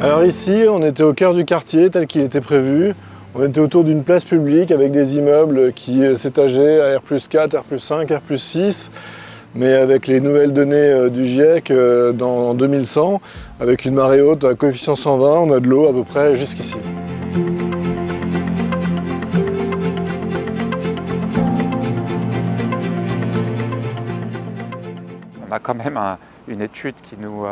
Alors ici, on était au cœur du quartier tel qu'il était prévu. On était autour d'une place publique avec des immeubles qui s'étageaient à R+4, R+5, R+6. Mais avec les nouvelles données du GIEC en 2100, avec une marée haute à coefficient 120, on a de l'eau à peu près jusqu'ici. On a quand même une étude qui nous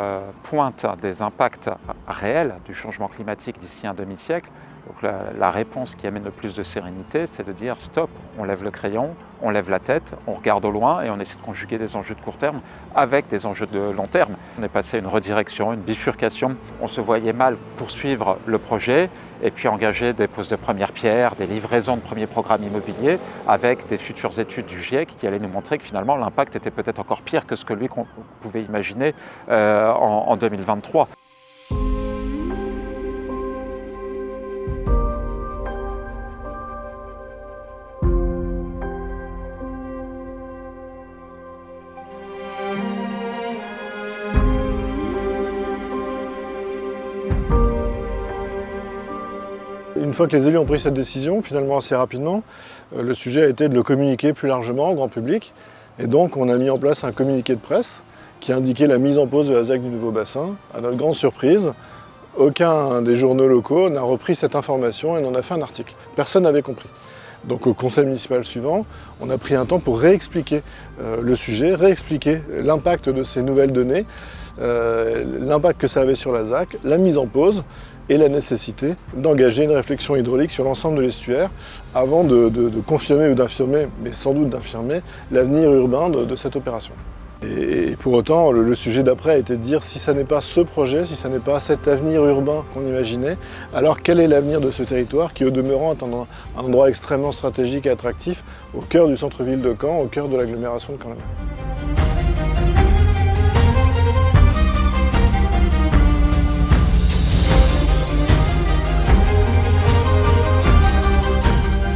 pointe des impacts réels du changement climatique d'ici un demi-siècle. Donc la réponse qui amène le plus de sérénité, c'est de dire stop, on lève le crayon, on lève la tête, on regarde au loin et on essaie de conjuguer des enjeux de court terme avec des enjeux de long terme. On est passé à une redirection, une bifurcation. On se voyait mal poursuivre le projet et puis engager des poses de première pierre, des livraisons de premiers programmes immobiliers avec des futures études du GIEC qui allaient nous montrer que finalement l'impact était peut-être encore pire que ce que lui qu'on pouvait imaginer en 2023. Une fois que les élus ont pris cette décision, finalement assez rapidement, le sujet a été de le communiquer plus largement au grand public. Et donc on a mis en place un communiqué de presse qui indiquait la mise en pause de la ZAC du nouveau bassin. À notre grande surprise, aucun des journaux locaux n'a repris cette information et n'en a fait un article. Personne n'avait compris. Donc au conseil municipal suivant, on a pris un temps pour réexpliquer le sujet, réexpliquer l'impact de ces nouvelles données, l'impact que ça avait sur la ZAC, la mise en pause et la nécessité d'engager une réflexion hydraulique sur l'ensemble de l'estuaire avant de confirmer ou d'infirmer, mais sans doute d'infirmer, l'avenir urbain de cette opération. Et pour autant, le sujet d'après a été de dire si ça n'est pas ce projet, si ça n'est pas cet avenir urbain qu'on imaginait, alors quel est l'avenir de ce territoire qui au demeurant est un endroit extrêmement stratégique et attractif au cœur du centre-ville de Caen, au cœur de l'agglomération de Caen-la-Mer.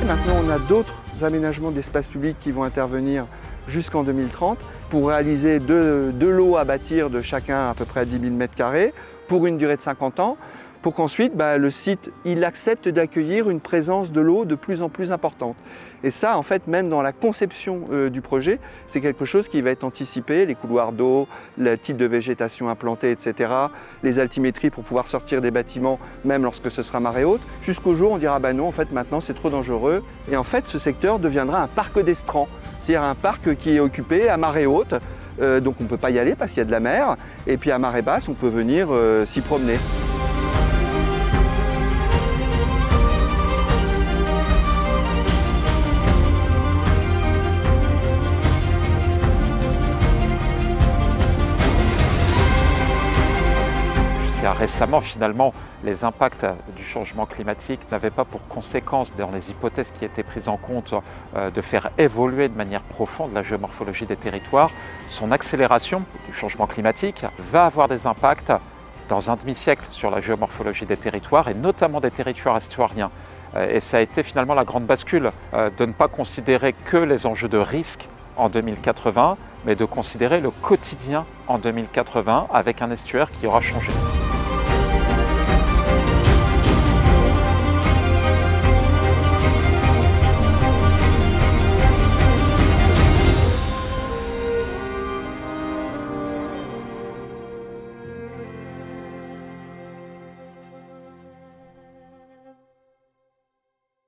Maintenant, on a d'autres aménagements d'espaces publics qui vont intervenir jusqu'en 2030 pour réaliser deux lots à bâtir de chacun à peu près 10 000 m² pour une durée de 50 ans, pour qu'ensuite le site il accepte d'accueillir une présence de l'eau de plus en plus importante. Et ça, en fait, même dans la conception du projet, c'est quelque chose qui va être anticipé, les couloirs d'eau, le type de végétation implantée, etc., les altimétries pour pouvoir sortir des bâtiments, même lorsque ce sera marée haute, jusqu'au jour où on dira non, en fait, maintenant c'est trop dangereux. Et en fait, ce secteur deviendra un parc d'estran, c'est-à-dire un parc qui est occupé à marée haute, donc on ne peut pas y aller parce qu'il y a de la mer, et puis à marée basse, on peut venir s'y promener. Récemment, finalement, les impacts du changement climatique n'avaient pas pour conséquence, dans les hypothèses qui étaient prises en compte, de faire évoluer de manière profonde la géomorphologie des territoires. Son accélération du changement climatique va avoir des impacts dans un demi-siècle sur la géomorphologie des territoires et notamment des territoires estuariens. Et ça a été finalement la grande bascule de ne pas considérer que les enjeux de risque en 2080, mais de considérer le quotidien en 2080 avec un estuaire qui aura changé.